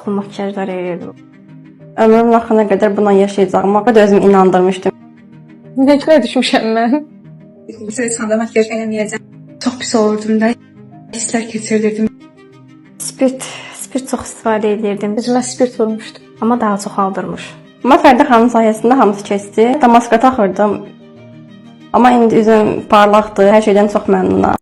çoxlu makiyajlar edirdim. Ömrümün axırına qədər buna yaşayacağıma da özümü inandırmışdım. Necə düşmüşəm mən? Bir süre sonra makyaj eləməyəcəm. Çox pis olurdum da. Hisslər keçirirdim. Spirt çox istifadə edirdim. Üzümə spirt vurmuşdu. Amma daha çox aldırmış. Amma Fərdə xanım sayəsində hamısı keçdi. Damaska taxırdım. Amma indi üzüm parlaqdır, hər şeydən çox məmnunam.